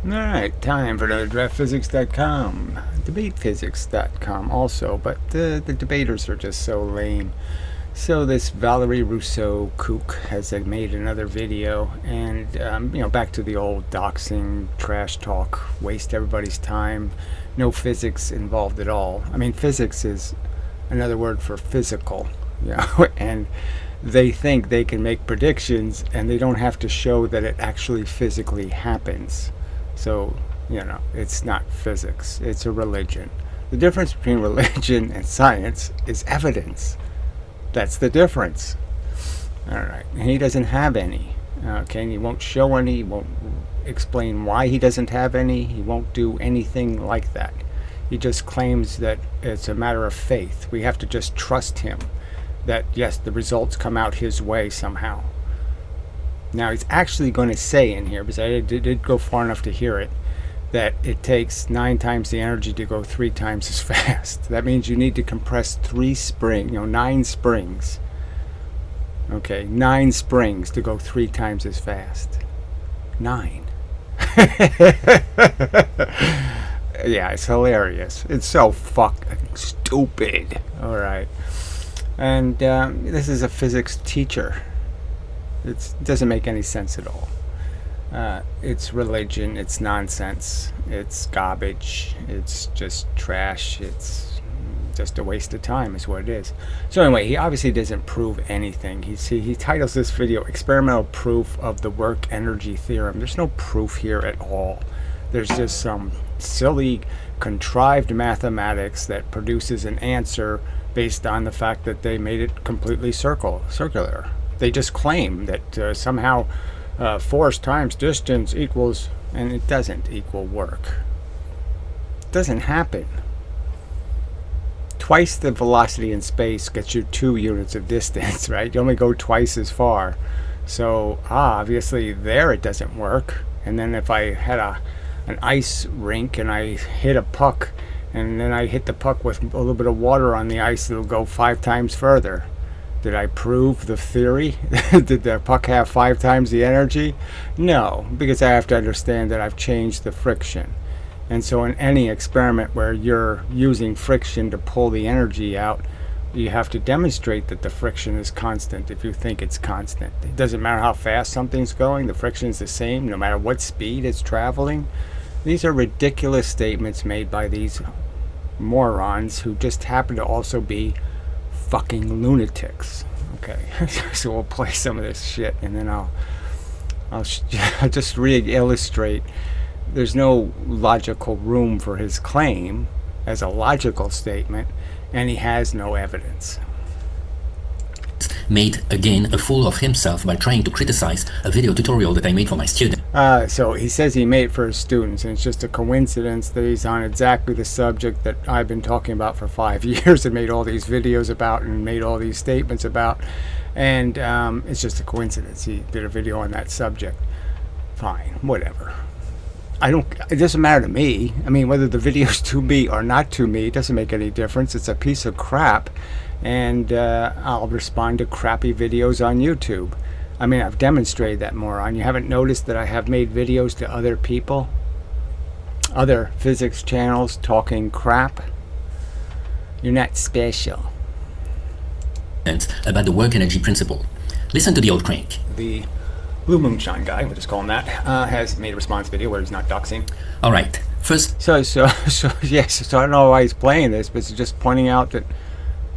Alright, time for another draftphysics.com. Debatephysics.com also, but the debaters are just so lame. So this Valerie Rousseau kook has made another video, and back to the old doxing, trash talk, waste everybody's time, no physics involved at all. I mean, physics is another word for physical, and they think they can make predictions, and they don't have to show that it actually physically happens. So, it's not physics, it's a religion. The difference between religion and science is evidence. That's the difference. Alright, and he doesn't have any. Okay, and he won't show any, he won't explain why he doesn't have any, he won't do anything like that. He just claims that it's a matter of faith. We have to just trust him that, yes, the results come out his way somehow. Now, he's actually going to say in here, because I did go far enough to hear it, that it takes 9 times the energy to go 3 times as fast. That means you need to compress 9 springs. Okay, 9 springs to go 3 times as fast. 9. Yeah, it's hilarious. It's so fucking stupid. Alright. And this is a physics teacher. It doesn't make any sense at all. It's religion, it's nonsense, it's garbage, it's just trash, it's just a waste of time is what it is. So anyway, he obviously doesn't prove anything. He titles this video Experimental Proof of the Work Energy Theorem. There's no proof here at all. There's just some silly contrived mathematics that produces an answer based on the fact that they made it completely circular. They just claim that somehow force times distance equals, and it doesn't equal work. It doesn't happen. Twice the velocity in space gets you 2 units of distance, right? You only go twice as far. So obviously there it doesn't work. And then if I had an ice rink and I hit a puck, and then I hit the puck with a little bit of water on the ice, it'll go 5 times further. Did I prove the theory? Did the puck have 5 times the energy? No, because I have to understand that I've changed the friction. And so in any experiment where you're using friction to pull the energy out, you have to demonstrate that the friction is constant if you think it's constant. It doesn't matter how fast something's going, the friction is the same no matter what speed it's traveling. These are ridiculous statements made by these morons who just happen to also be fucking lunatics. Okay, so we'll play some of this shit, and then I'll just illustrate. There's no logical room for his claim as a logical statement, and he has no evidence. Made again a fool of himself by trying to criticize a video tutorial that I made for my students. So he says he made it for his students, and it's just a coincidence that he's on exactly the subject that I've been talking about for 5 years and made all these videos about and made all these statements about, and it's just a coincidence he did a video on that subject. Fine, whatever. It doesn't matter to me. I mean, whether the video's to me or not to me, it doesn't make any difference. It's a piece of crap, and I'll respond to crappy videos on YouTube. I mean, I've demonstrated that, moron. You haven't noticed that I have made videos to other people, other physics channels talking crap? You're not special. About the work energy principle. Listen to the old crank. The Blue Moonshine guy, we'll just call him that, has made a response video where he's not doxing. All right. First. So yes. So I don't know why he's playing this, but it's just pointing out that.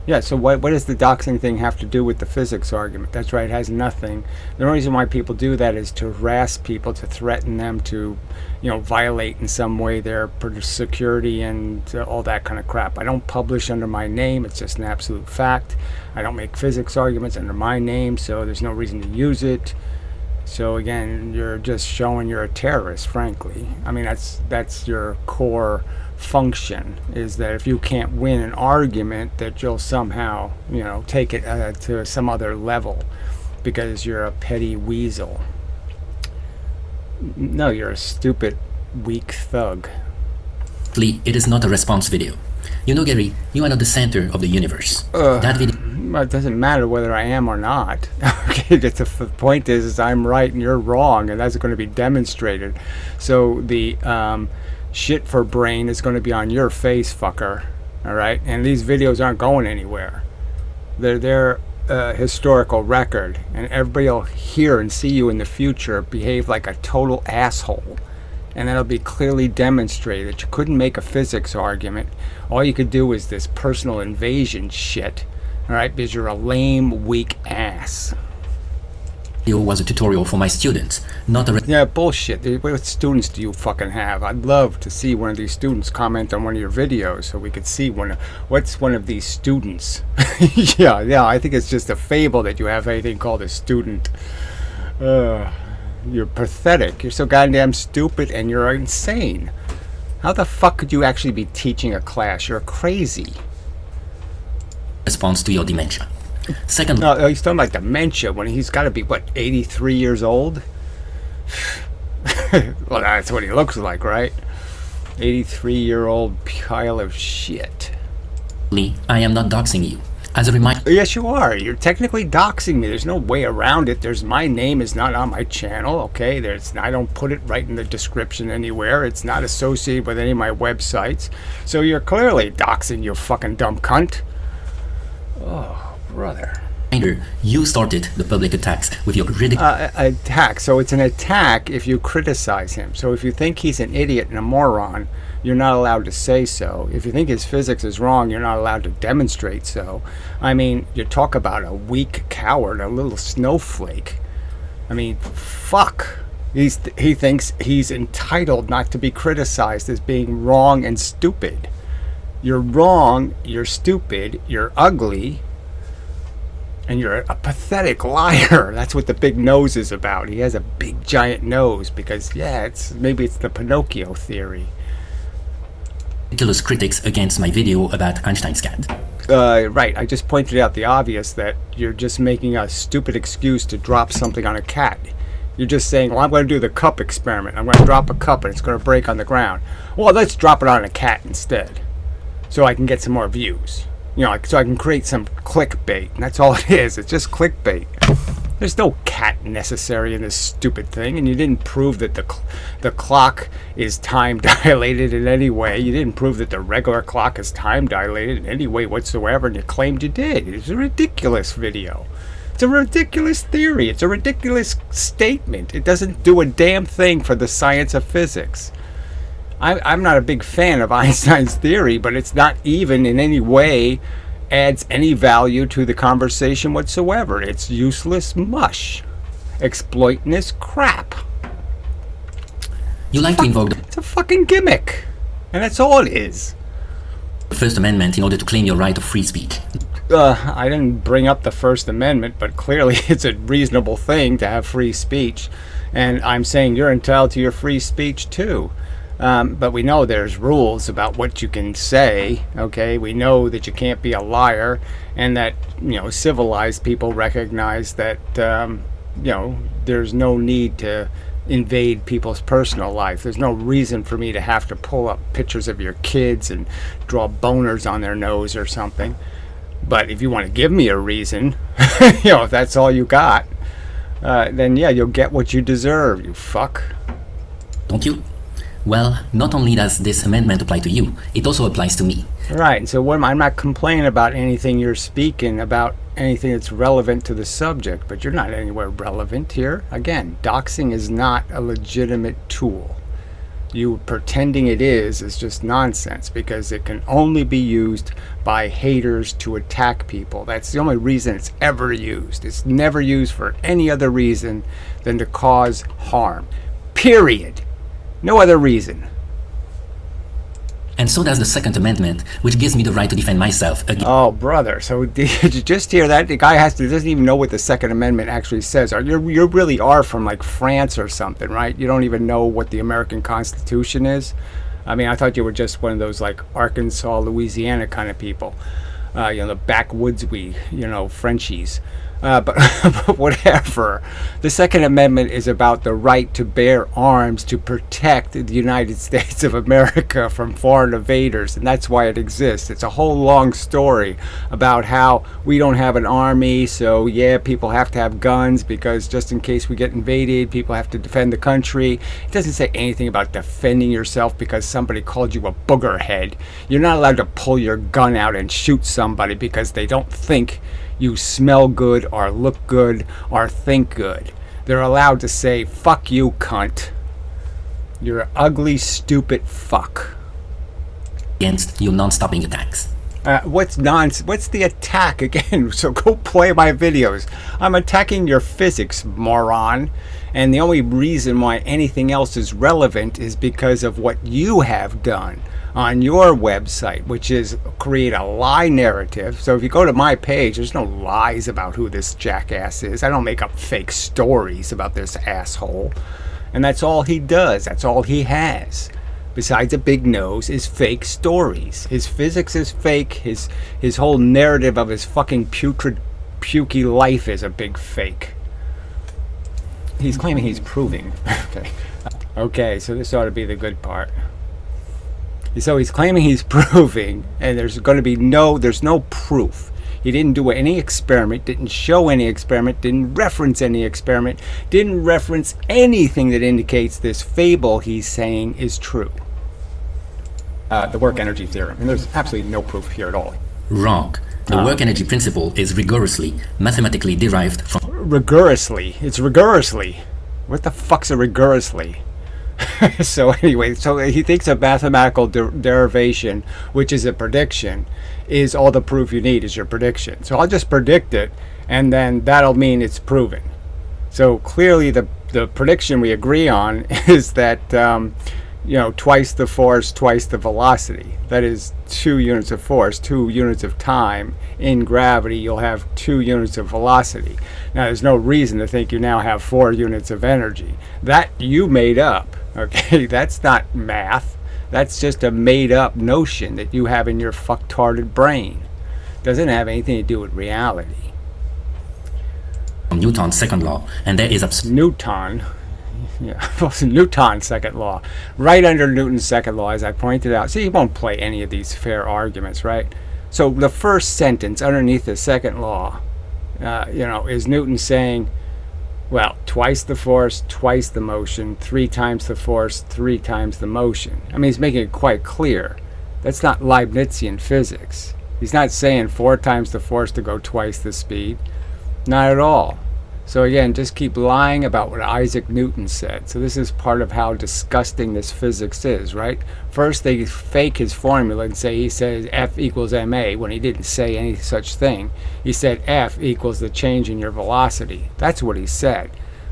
Yeah, so what does the doxing thing have to do with the physics argument? That's right, it has nothing. The only reason why people do that is to harass people, to threaten them, to, violate in some way their security and all that kind of crap. I don't publish under my name, it's just an absolute fact. I don't make physics arguments under my name, so there's no reason to use it. So again, you're just showing you're a terrorist, frankly. I mean, that's your core function, is that if you can't win an argument, that you'll somehow, take it to some other level because you're a petty weasel. No, you're a stupid, weak thug. It is not a response video. Gary, you are not the center of the universe. That video Well, it doesn't matter whether I am or not. Okay, the point is I'm right and you're wrong, and that's going to be demonstrated. So the shit for brain is going to be on your face, fucker. All right, and these videos aren't going anywhere. They're historical record, and everybody will hear and see you in the future behave like a total asshole. And that'll be clearly demonstrated that you couldn't make a physics argument. All you could do is this personal invasion shit, all right, because you're a lame, weak ass. Video was a tutorial for my students, not a... Yeah, bullshit. What students do you fucking have? I'd love to see one of these students comment on one of your videos so we could see what's one of these students. Yeah, I think it's just a fable that you have anything called a student. You're pathetic. You're so goddamn stupid and you're insane. How the fuck could you actually be teaching a class? You're crazy. Response to your dementia. Second... No, he's talking about dementia when he's got to be, what, 83 years old? Well, that's what he looks like, right? 83-year-old pile of shit. I am not doxing you. As a reminder... Yes, you are. You're technically doxing me. There's no way around it. My name is not on my channel, okay? I don't put it right in the description anywhere. It's not associated with any of my websites. So you're clearly doxing, you fucking dumb cunt. Oh, brother. You started the public attacks with your attack. So it's an attack if you criticize him. So if you think he's an idiot and a moron, you're not allowed to say so. If you think his physics is wrong, you're not allowed to demonstrate so. I mean, you talk about a weak coward, a little snowflake. I mean, fuck. He thinks he's entitled not to be criticized as being wrong and stupid. You're wrong, you're stupid, you're ugly, and you're a pathetic liar. That's what the big nose is about. He has a big giant nose because, yeah, maybe it's the Pinocchio theory. Ridiculous critics against my video about Einstein's cat. Right, I just pointed out the obvious that you're just making a stupid excuse to drop something on a cat. You're just saying, well, I'm going to do the cup experiment. I'm going to drop a cup and it's going to break on the ground. Well, let's drop it on a cat instead so I can get some more views. You know, so I can create some clickbait. And that's all it is. It's just clickbait. There's no cat necessary in this stupid thing. And you didn't prove that the clock is time dilated in any way. You didn't prove that the regular clock is time dilated in any way whatsoever. And you claimed you did. It's a ridiculous video. It's a ridiculous theory. It's a ridiculous statement. It doesn't do a damn thing for the science of physics. I'm not a big fan of Einstein's theory, but it's not even in any way adds any value to the conversation whatsoever. It's useless mush. Exploitinous crap. You like to invoke It's a fucking gimmick. And that's all it is. the First Amendment in order to claim your right of free speech. I didn't bring up the First Amendment, but clearly it's a reasonable thing to have free speech. And I'm saying you're entitled to your free speech too. But we know there's rules about what you can say, okay? We know that you can't be a liar, and that, you know, civilized people recognize that, you know, there's no need to invade people's personal life. There's no reason for me to have to pull up pictures of your kids and draw boners on their nose or something. But if you want to give me a reason, you know, if that's all you got, then yeah, you'll get what you deserve, you fuck. Don't you? Well, not only does this amendment apply to you, it also applies to me. Right, so I'm not complaining about anything you're speaking about, anything that's relevant to the subject, but you're not anywhere relevant here. Again, doxing is not a legitimate tool. You pretending it is just nonsense, because it can only be used by haters to attack people. That's the only reason it's ever used. It's never used for any other reason than to cause harm. Period. No other reason. And so does the Second Amendment, which gives me the right to defend myself against... Oh, brother. So did you just hear that? The guy doesn't even know what the Second Amendment actually says. You really are from like France or something, right? You don't even know what the American Constitution is? I mean, I thought you were just one of those like Arkansas, Louisiana kind of people. You know, the backwoods Frenchies. But, but whatever. The Second Amendment is about the right to bear arms to protect the United States of America from foreign invaders, and that's why it exists. It's a whole long story about how we don't have an army, so yeah, people have to have guns because just in case we get invaded, people have to defend the country. It doesn't say anything about defending yourself because somebody called you a boogerhead. You're not allowed to pull your gun out and shoot somebody because they don't think you smell good or look good or think good. They're allowed to say, fuck you, cunt. You're an ugly, stupid fuck. Against your non-stopping attacks. What's the attack again? So go play my videos. I'm attacking your physics, moron. And the only reason why anything else is relevant is because of what you have done on your website, which is create a lie narrative. So if you go to my page, there's no lies about who this jackass is. I don't make up fake stories about this asshole. And that's all he does. That's all he has. Besides a big nose, is fake stories. His physics is fake. His whole narrative of his fucking putrid, pukey life is a big fake. He's claiming he's proving. Okay, so this ought to be the good part. So he's claiming he's proving, and there's no proof. He didn't do any experiment, didn't show any experiment, didn't reference any experiment, didn't reference anything that indicates this fable he's saying is true. The work energy theorem. And there's absolutely no proof here at all. Wrong. The work energy principle is rigorously, mathematically derived from... Rigorously. It's rigorously. What the fuck's a rigorously? So anyway, so he thinks a mathematical derivation, which is a prediction, is all the proof you need is your prediction. So I'll just predict it, and then that'll mean it's proven. So clearly the prediction we agree on is that, twice the force, twice the velocity. That is 2 units of force, 2 units of time. In gravity, you'll have 2 units of velocity. Now, there's no reason to think you now have 4 units of energy. That you made up. Okay, that's not math. That's just a made-up notion that you have in your fucktarded brain. Doesn't have anything to do with reality. Newton's second law, and there is Newton's second law, right under Newton's second law, as I pointed out. See, he won't play any of these fair arguments, right? So the first sentence underneath the second law, is Newton saying, well, twice the force, twice the motion, 3 times the force, 3 times the motion. I mean, he's making it quite clear. That's not Leibnizian physics. He's not saying 4 times the force to go twice the speed. Not at all. So again, just keep lying about what Isaac Newton said. So this is part of how disgusting this physics is, right? First, they fake his formula and say he says F equals ma when he didn't say any such thing. He said F equals the change in your velocity. That's what he said.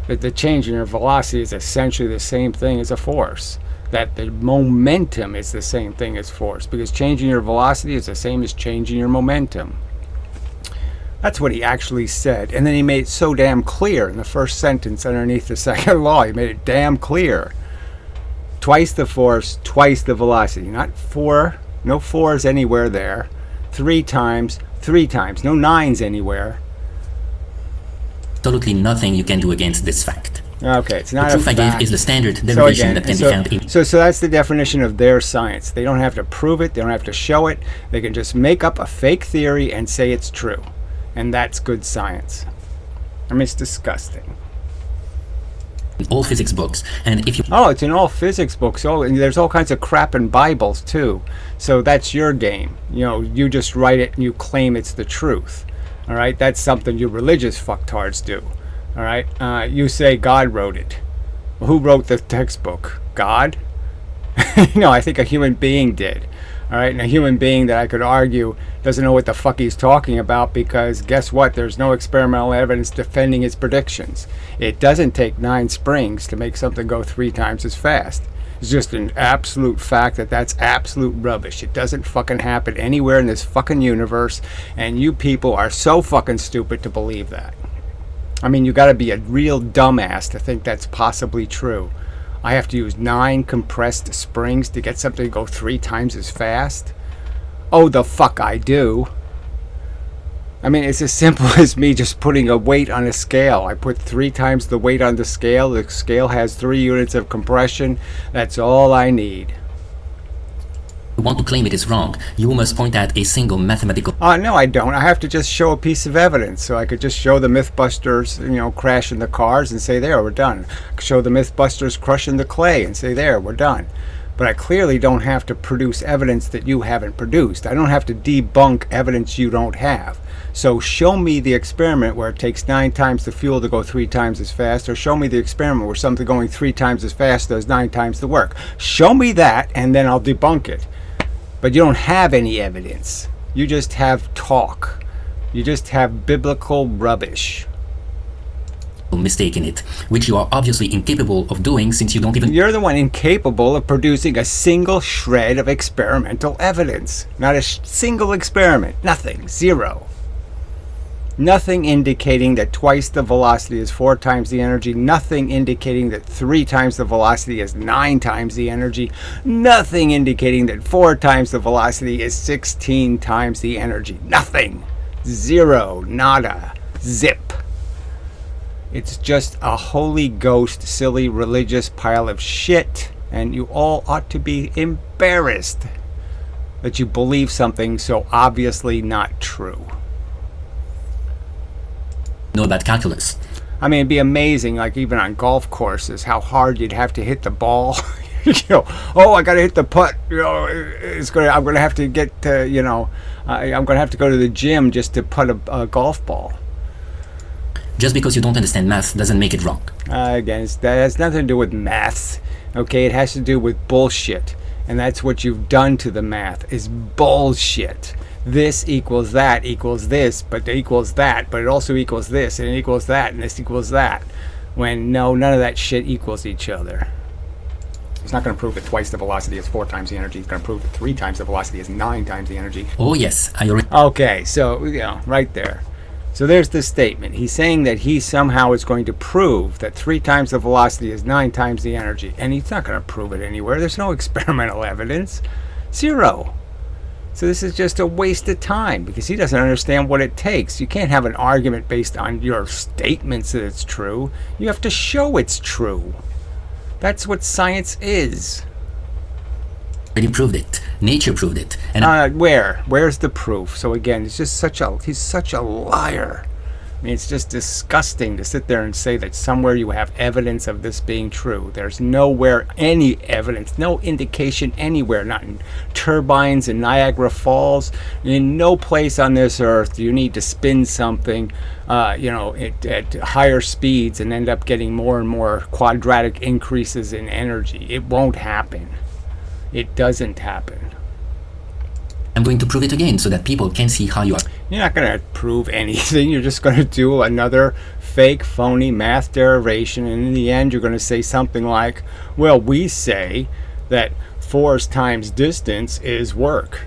That the change in your velocity is essentially the same thing as a force. That the momentum is the same thing as force, because changing your velocity is the same as changing your momentum. That's what he actually said. And then he made it so damn clear in the first sentence underneath the second law. He made it damn clear. Twice the force, twice the velocity. Not 4. No 4s anywhere there. 3 times, 3 times. No 9s anywhere. absolutely nothing you can do against this fact. Okay, it's not the proof a I fact. gave is the standard derivation that can be found in... So that's the definition of their science. They don't have to prove it. They don't have to show it. They can just make up a fake theory and say it's true. And that's good science. I mean, it's disgusting. in all physics books, and if you... Oh, it's in all physics books. Oh, and there's all kinds of crap in Bibles, too. So that's your game. You know, you just write it and you claim it's the truth. All right? That's something you religious fucktards do. All right? You say God wrote it. Well, who wrote the textbook? God? No, I think a human being did. All right, and a human being that I could argue doesn't know what the fuck he's talking about, because guess what? There's no experimental evidence defending his predictions. It doesn't take 9 springs to make something go 3 times as fast. It's just an absolute fact that that's absolute rubbish. It doesn't fucking happen anywhere in this fucking universe, and you people are so fucking stupid to believe that. I mean, you gotta be a real dumbass to think that's possibly true. I have to use 9 compressed springs to get something to go 3 times as fast? Oh, the fuck I do. I mean, it's as simple as me just putting a weight on a scale. I put 3 times the weight on the scale. The scale has 3 units of compression. That's all I need. You want to claim it is wrong, you must point at a single mathematical No, I don't. I have to just show a piece of evidence. So I could just show the Mythbusters, crashing the cars and say, there, we're done. I could show the Mythbusters crushing the clay and say, there, we're done. But I clearly don't have to produce evidence that you haven't produced. I don't have to debunk evidence you don't have. So show me the experiment where it takes 9 times the fuel to go 3 times as fast, or show me the experiment where something going 3 times as fast does 9 times the work. Show me that, and then I'll debunk it. But you don't have any evidence. You just have talk. You just have biblical rubbish. mistake in it, which you are obviously incapable of doing since you don't even... You're the one incapable of producing a single shred of experimental evidence. Not a single experiment. Nothing. Zero. Nothing indicating that twice the velocity is 4 times the energy. Nothing indicating that 3 times the velocity is 9 times the energy. Nothing indicating that 4 times the velocity is 16 times the energy. Nothing. Zero. Nada. Zip. It's just a Holy Ghost, silly religious pile of shit. And you all ought to be embarrassed that you believe something so obviously not true. know about calculus. I mean, it'd be amazing, like even on golf courses, how hard you'd have to hit the ball. Oh, I got to hit the putt. I'm going to have to get, I'm going to have to go to the gym just to putt a golf ball. Just because you don't understand math doesn't make it wrong. Again, that has nothing to do with math. Okay, it has to do with bullshit. And that's what you've done to the math, is bullshit. This equals that equals this, but it equals that, but it also equals this, and it equals that, and this equals that. When no, none of that shit equals each other. It's not going to prove that twice the velocity is 4 times the energy. It's going to prove that 3 times the velocity is 9 times the energy. Oh yes, I already... Okay, so, right there. So there's this statement. He's saying that he somehow is going to prove that 3 times the velocity is 9 times the energy. And he's not going to prove it anywhere. There's no experimental evidence. Zero. So this is just a waste of time because he doesn't understand what it takes. You can't have an argument based on your statements that it's true. You have to show it's true. That's what science is. already proved it. Nature proved it. And Where's the proof? So again, he's such a liar. I mean, it's just disgusting to sit there and say that somewhere you have evidence of this being true. There's nowhere any evidence, no indication anywhere, not in turbines in Niagara Falls. In no place on this earth do you need to spin something, at higher speeds and end up getting more and more quadratic increases in energy. It won't happen. It doesn't happen. I'm going to prove it again so that people can see how you are. You're not going to prove anything. You're just going to do another fake, phony math derivation. And in the end, you're going to say something like, well, we say that force times distance is work.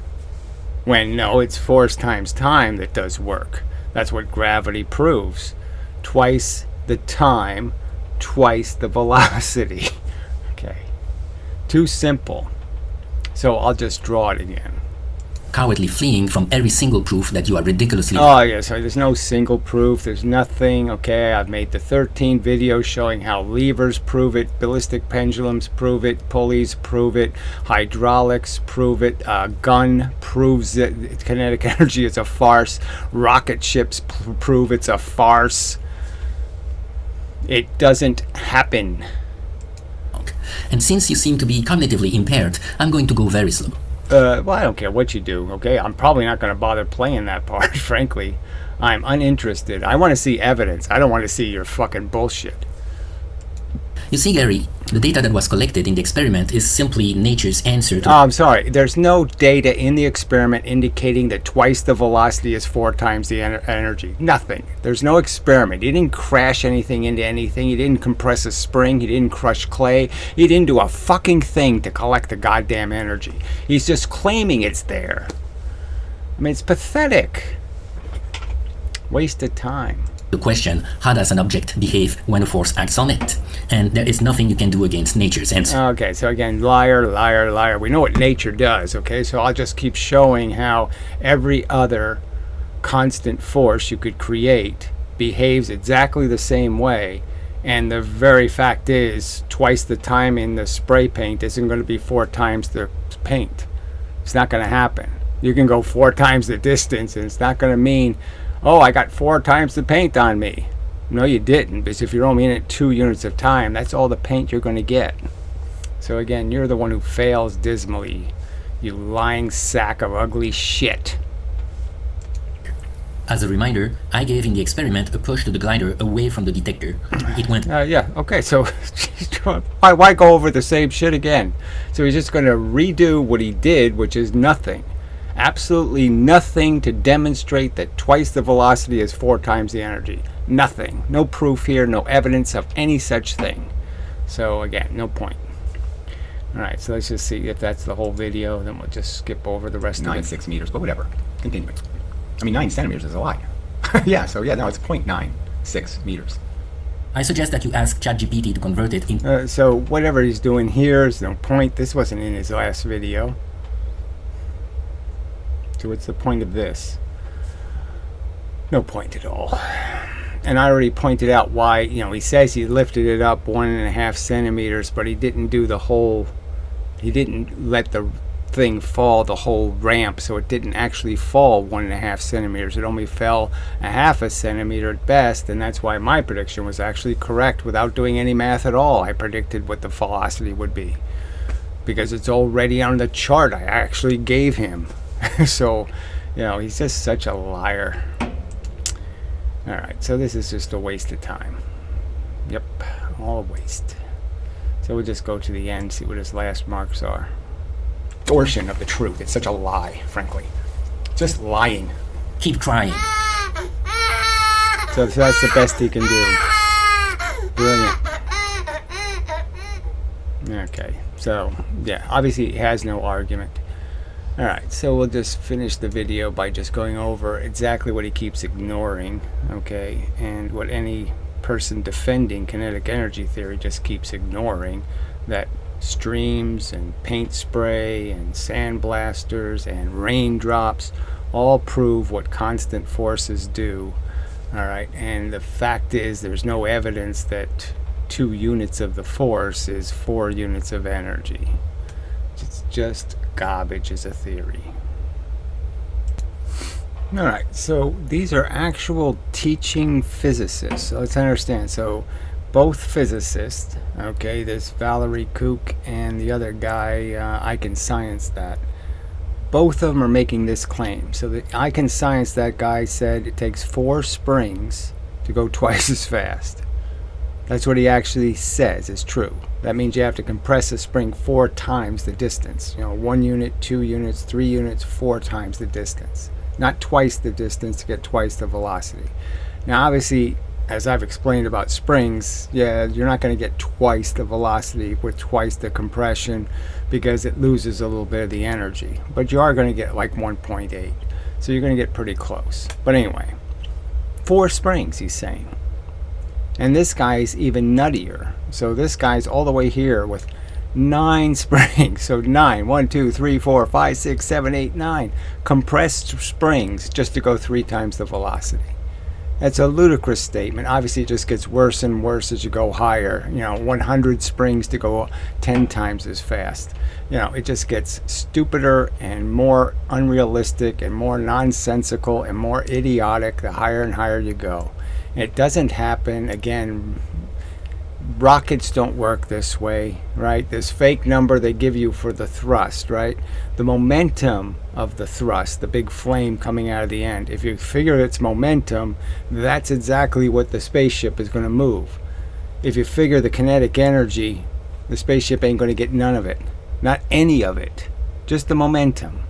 When no, it's force times time that does work. That's what gravity proves. Twice the time, twice the velocity. Okay. Too simple. So I'll just draw it again. Cowardly fleeing from every single proof that you are ridiculously... Oh, yeah, so there's no single proof. There's nothing. Okay, I've made the 13 videos showing how levers prove it, ballistic pendulums prove it, pulleys prove it, hydraulics prove it, gun proves it, kinetic energy is a farce, rocket ships prove it's a farce. It doesn't happen. And since you seem to be cognitively impaired, I'm going to go very slow. Well, I don't care what you do, okay? I'm probably not going to bother playing that part, frankly. I'm uninterested. I want to see evidence. I don't want to see your fucking bullshit. You see, Gary, the data that was collected in the experiment is simply nature's answer to... Oh, I'm sorry. There's no data in the experiment indicating that twice the velocity is 4 times the energy. Nothing. There's no experiment. He didn't crash anything into anything. He didn't compress a spring. He didn't crush clay. He didn't do a fucking thing to collect the goddamn energy. He's just claiming it's there. I mean, it's pathetic. Waste of time. The question, how does an object behave when a force acts on it? And there is nothing you can do against nature's answer. Okay, so again, liar, liar, liar. We know what nature does, okay? So I'll just keep showing how every other constant force you could create behaves exactly the same way, and the very fact is twice the time in the spray paint isn't going to be 4 times the paint. It's not going to happen. You can go 4 times the distance, and it's not going to mean, oh, I got 4 times the paint on me. No, you didn't, because if you're only in it 2 units of time, that's all the paint you're going to get. So again, you're the one who fails dismally, you lying sack of ugly shit. As a reminder, I gave in the experiment a push to the glider away from the detector. It went... Yeah, okay, so why go over the same shit again? So he's just going to redo what he did, which is nothing. Absolutely nothing to demonstrate that twice the velocity is 4 times the energy. Nothing. No proof here, no evidence of any such thing. So again, no point. Alright, so let's just see if that's the whole video, then we'll just skip over the rest of it. 9.6 meters, but whatever. Continuing. I mean, 9 centimeters is a lot. Yeah, so yeah, no, it's 0.96 meters. I suggest that you ask ChatGPT to convert it in... So whatever he's doing here is no point. This wasn't in his last video. So what's the point of this? No point at all. And I already pointed out why, you know, he says he lifted it up 1.5 centimeters, but he didn't do the whole, he didn't let the thing fall the whole ramp, so it didn't actually fall 1.5 centimeters. It only fell 0.5 centimeter at best, and that's why my prediction was actually correct without doing any math at all. I predicted what the velocity would be because it's already on the chart I actually gave him. So, you know, he's just such a liar. Alright, so this is just a waste of time. Yep, all a waste. So we'll just go to the end, see what his last marks are. Distortion of the truth. It's such a lie, frankly. Just lying. Keep trying. So that's the best he can do. Brilliant. Okay, so, yeah, obviously he has no argument. Alright, so we'll just finish the video by just going over exactly what he keeps ignoring, okay, and what any person defending kinetic energy theory just keeps ignoring, that streams and paint spray and sandblasters and raindrops all prove what constant forces do, alright, and the fact is there's no evidence that 2 units of the force is 4 units of energy. It's just garbage as a theory. Alright, so these are actual teaching physicists. So let's understand. So both physicists, okay, this Valerie Kook and the other guy, I Can Science That, both of them are making this claim. So the I Can Science That guy said it takes 4 springs to go twice as fast. That's what he actually says is true. That means you have to compress a spring 4 times the distance. You know, 1 unit, 2 units, 3 units, 4 times the distance. Not twice the distance to get twice the velocity. Now obviously, as I've explained about springs, yeah, you're not going to get twice the velocity with twice the compression because it loses a little bit of the energy. But you are going to get like 1.8. So you're going to get pretty close. But anyway, 4 springs, he's saying. And this guy's even nuttier. So this guy's all the way here with 9 springs. So 9, 1, 2, 3, 4, 5, 6, 7, 8, 9 compressed springs just to go 3 times the velocity. That's a ludicrous statement. Obviously it just gets worse and worse as you go higher. You know, 100 springs to go 10 times as fast. You know, it just gets stupider and more unrealistic and more nonsensical and more idiotic the higher and higher you go. It doesn't happen. Again, rockets don't work this way, right? This fake number they give you for the thrust, right? The momentum of the thrust, the big flame coming out of the end. If you figure its momentum, that's exactly what the spaceship is going to move. If you figure the kinetic energy, the spaceship ain't going to get none of it. Not any of it. Just the momentum.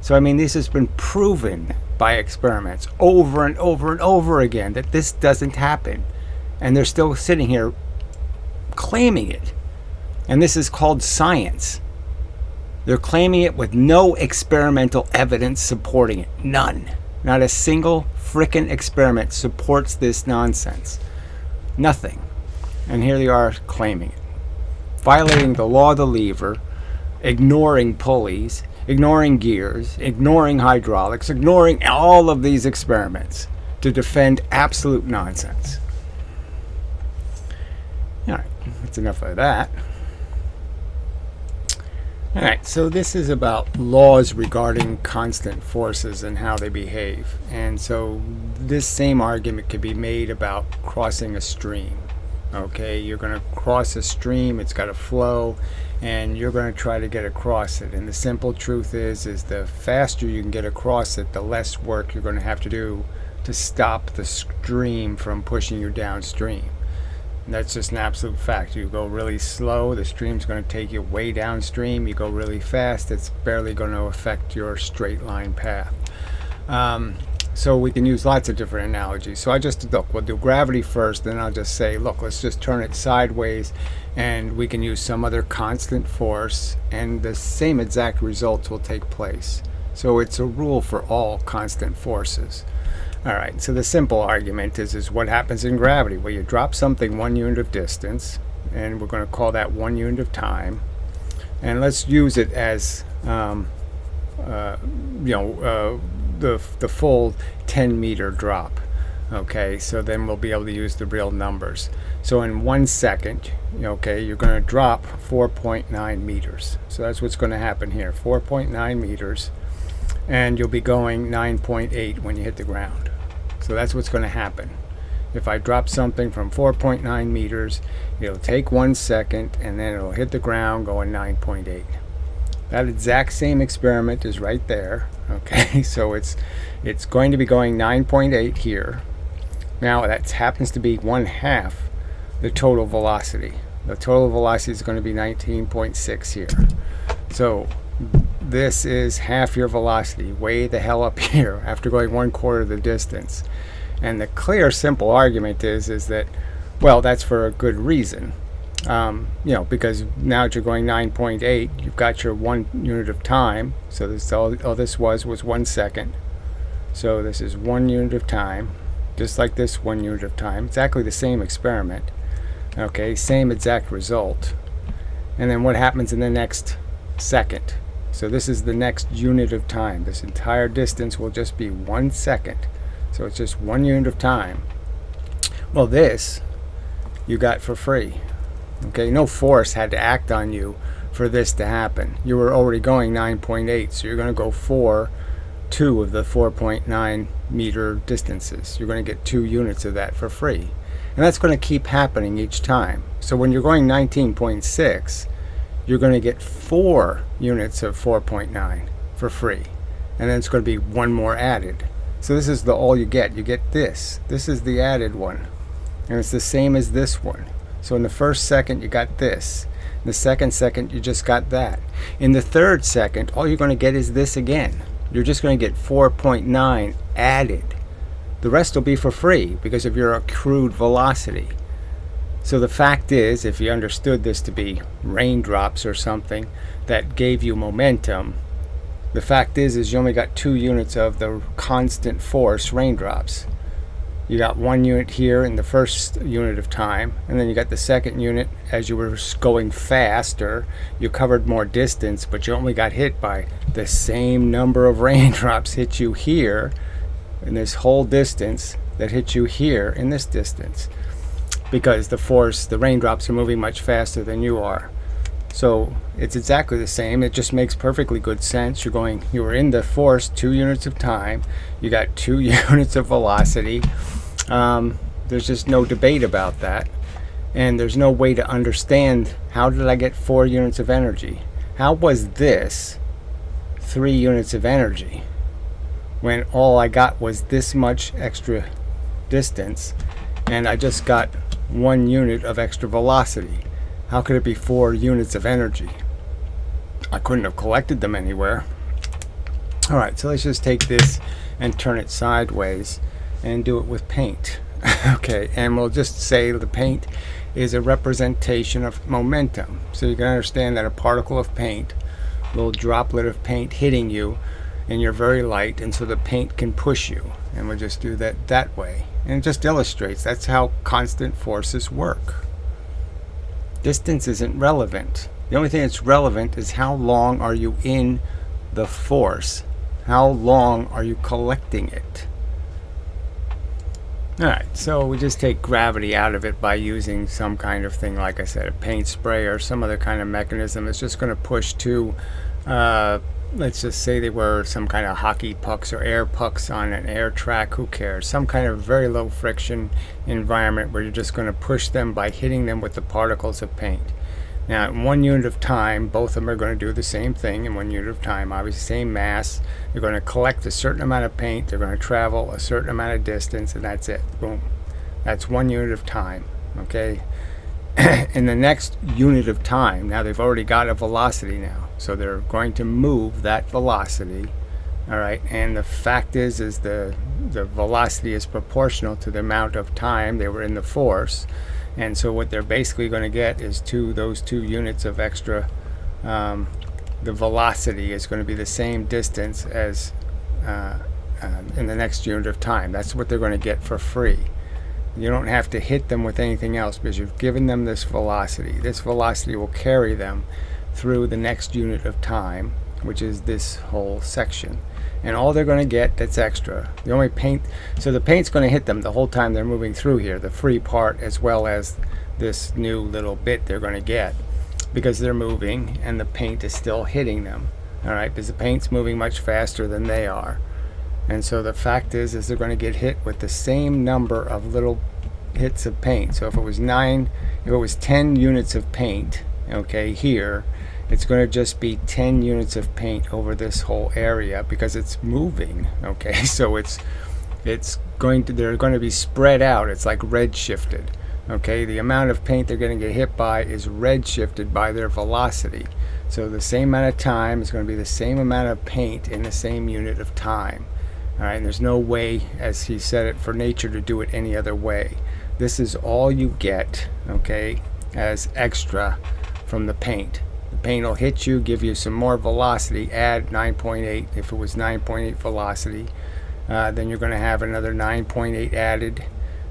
So, I mean, this has been proven by experiments over and over and over again that this doesn't happen. And they're still sitting here claiming it. And this is called science. They're claiming it with no experimental evidence supporting it. None. Not a single frickin' experiment supports this nonsense. Nothing. And here they are claiming it. Violating the law of the lever, ignoring pulleys, ignoring gears, ignoring hydraulics, ignoring all of these experiments to defend absolute nonsense. All right, that's enough of that. All right, so this is about laws regarding constant forces and how they behave. And so this same argument could be made about crossing a stream. Okay, you're going to cross a stream, it's got a flow, and you're going to try to get across it. And the simple truth is the faster you can get across it, the less work you're going to have to do to stop the stream from pushing you downstream. And that's just an absolute fact. You go really slow, the stream's going to take you way downstream. You go really fast, it's barely going to affect your straight line path. So we can use lots of different analogies. So we'll do gravity first, then I'll just say, look, let's just turn it sideways, and we can use some other constant force, and the same exact results will take place. So it's a rule for all constant forces. All right, so the simple argument is what happens in gravity? Well, you drop something 1 unit of distance, and we're going to call that 1 unit of time. And let's use it as, the full 10-meter drop. Okay, so then we'll be able to use the real numbers. So in 1 second, okay, you're going to drop 4.9 meters. So that's what's going to happen here, 4.9 meters. And you'll be going 9.8 when you hit the ground. So that's what's going to happen. If I drop something from 4.9 meters, it'll take 1 second, and then it'll hit the ground going 9.8. That exact same experiment is right there. Okay, so it's going to be going 9.8 here. Now that happens to be 1/2 the total velocity. The total velocity is going to be 19.6 here. So this is half your velocity, way the hell up here after going 1/4 the distance. And the clear, simple argument is that, well, that's for a good reason. Because now that you're going 9.8, you've got your 1 unit of time. So this all this was 1 second. So this is 1 unit of time, just like this 1 unit of time. Exactly the same experiment. Okay, same exact result. And then what happens in the next second? So this is the next unit of time. This entire distance will just be 1 second. So it's just 1 unit of time. Well, this you got for free. Okay, no force had to act on you for this to happen. You were already going 9.8, so you're going to go 2 of the 4.9 meter distances. You're going to get 2 units of that for free. And that's going to keep happening each time. So when you're going 19.6, you're going to get 4 units of 4.9 for free. And then it's going to be 1 more added. So this is all you get. You get this. This is the added one. And it's the same as this one. So in the first second, you got this. In the second second, you just got that. In the third second, all you're going to get is this again. You're just going to get 4.9 added. The rest will be for free because of your accrued velocity. So the fact is, if you understood this to be raindrops or something that gave you momentum, the fact is you only got 2 units of the constant force raindrops. You got 1 unit here in the first unit of time, and then you got the second unit as you were going faster. You covered more distance, but you only got hit by the same number of raindrops hit you here in this whole distance that hit you here in this distance, because the raindrops are moving much faster than you are. So it's exactly the same. It just makes perfectly good sense. You were in the force 2 units of time. You got 2 units of velocity. There's just no debate about that. And there's no way to understand, how did I get 4 units of energy? How was this 3 units of energy when all I got was this much extra distance and I just got 1 unit of extra velocity? How could it be 4 units of energy? I couldn't have collected them anywhere. Alright, so let's just take this and turn it sideways and do it with paint. Okay, and we'll just say the paint is a representation of momentum. So you can understand that a particle of paint, a little droplet of paint hitting you, and you're very light, and so the paint can push you. And we'll just do that way. And it just illustrates that's how constant forces work. Distance isn't relevant. The only thing that's relevant is how long are you in the force, how long are you collecting it? Alright, so we just take gravity out of it by using some kind of thing, like I said, a paint spray or some other kind of mechanism. It's just going to push two, let's just say they were some kind of hockey pucks or air pucks on an air track, who cares? Some kind of very low friction environment where you're just going to push them by hitting them with the particles of paint. Now, in 1 unit of time, both of them are going to do the same thing in 1 unit of time. Obviously, same mass. They're going to collect a certain amount of paint. They're going to travel a certain amount of distance, and that's it. Boom. That's 1 unit of time. Okay? In the next unit of time, now they've already got a velocity now. So they're going to move that velocity. All right? And the fact is the velocity is proportional to the amount of time they were in the force. And so what they're basically going to get is those 2 units of extra. The velocity is going to be the same distance as in the next unit of time. That's what they're going to get for free. You don't have to hit them with anything else because you've given them this velocity. This velocity will carry them through the next unit of time, which is this whole section. And all they're going to get that's extra, the only paint, so the paint's going to hit them the whole time they're moving through here, the free part as well as this new little bit they're going to get, because they're moving and the paint is still hitting them. All right, because the paint's moving much faster than they are. And so the fact is they're going to get hit with the same number of little hits of paint. So if it was 10 units of paint, okay, here, it's going to just be 10 units of paint over this whole area because it's moving. Okay, so they're going to be spread out. It's like red shifted. Okay, the amount of paint they're going to get hit by is red shifted by their velocity. So the same amount of time is going to be the same amount of paint in the same unit of time. All right, and there's no way, as he said it, for nature to do it any other way. This is all you get, okay, as extra from the paint. The paint will hit you, give you some more velocity, add 9.8. If it was 9.8 velocity, then you're going to have another 9.8 added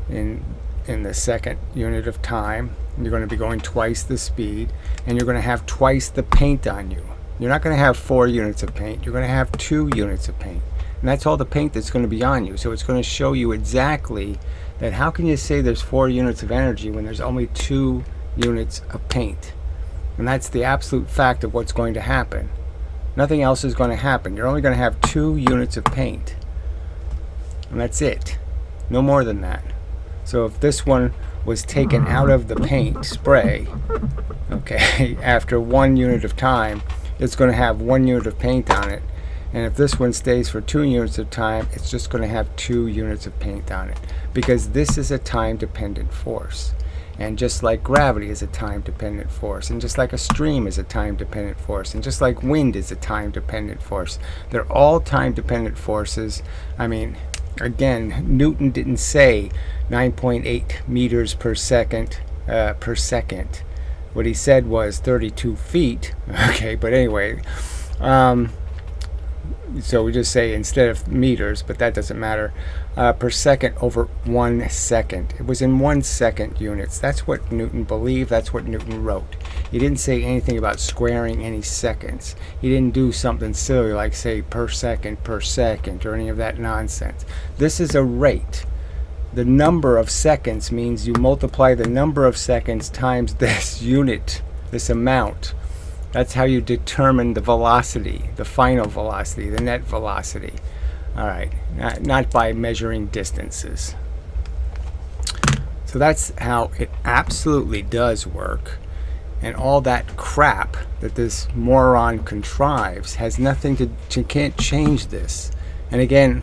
in the second unit of time. You're going to be going twice the speed, and you're going to have twice the paint on you. You're not going to have 4 units of paint. You're going to have 2 units of paint. And that's all the paint that's going to be on you. So it's going to show you exactly that how can you say there's 4 units of energy when there's only 2 units of paint? And that's the absolute fact of what's going to happen. Nothing else is going to happen. You're only going to have 2 units of paint. And that's it. No more than that. So if this one was taken out of the paint spray, okay, after 1 unit of time, it's going to have 1 unit of paint on it. And if this one stays for 2 units of time, it's just going to have 2 units of paint on it. Because this is a time-dependent force. And just like gravity is a time-dependent force, and just like a stream is a time-dependent force, and just like wind is a time-dependent force, they're all time-dependent forces. I mean, again, Newton didn't say 9.8 meters per second per second. What he said was 32 feet. Okay, but anyway, so we just say instead of meters, but that doesn't matter, per second over 1 second. It was in 1 second units. That's what Newton believed. That's what Newton wrote. He didn't say anything about squaring any seconds. He didn't do something silly like say per second or any of that nonsense. This is a rate. The number of seconds means you multiply the number of seconds times this unit, this amount. That's how you determine the velocity, the final velocity, the net velocity. All right, not by measuring distances. So that's how it absolutely does work. And all that crap that this moron contrives has nothing to can't change this. And again,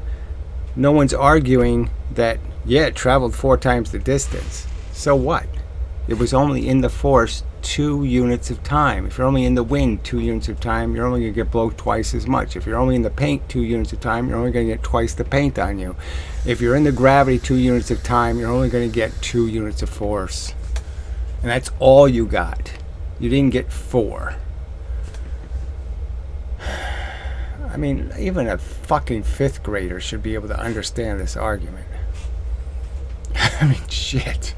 no one's arguing that, yeah, it traveled 4 times the distance. So what? It was only in the force 2 units of time. If you're only in the wind 2 units of time, you're only going to get blown twice as much. If you're only in the paint 2 units of time, you're only going to get twice the paint on you. If you're in the gravity 2 units of time, you're only going to get 2 units of force. And that's all you got. You didn't get 4. I mean, even a fucking 5th grader should be able to understand this argument. I mean, shit.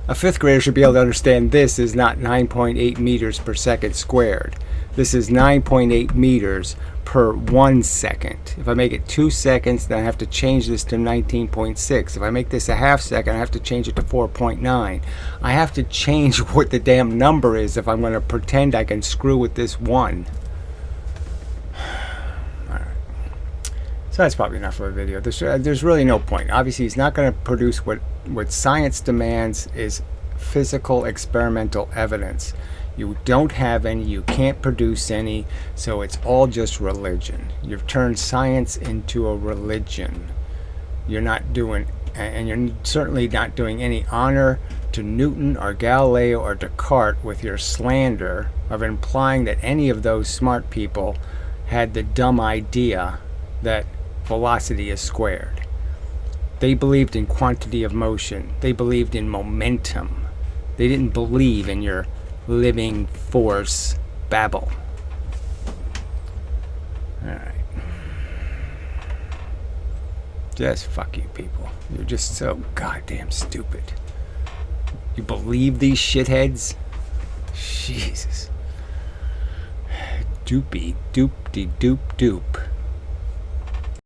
A 5th grader should be able to understand this is not 9.8 meters per second squared. This is 9.8 meters per 1 second. If I make it 2 seconds, then I have to change this to 19.6. If I make this a half second, I have to change it to 4.9. I have to change what the damn number is if I'm going to pretend I can screw with this one. Alright. So that's probably enough for a video. There's really no point. Obviously, he's not going to produce what science demands is physical experimental evidence. You don't have any, you can't produce any, so it's all just religion. You've turned science into a religion. You're not doing, and you're certainly not doing any honor to Newton or Galileo or Descartes with your slander of implying that any of those smart people had the dumb idea that velocity is squared. They believed in quantity of motion. They believed in momentum. They didn't believe in your living force babble. Alright. Just fuck you people. You're just so goddamn stupid. You believe these shitheads? Jesus. Doopy doop de doop doop.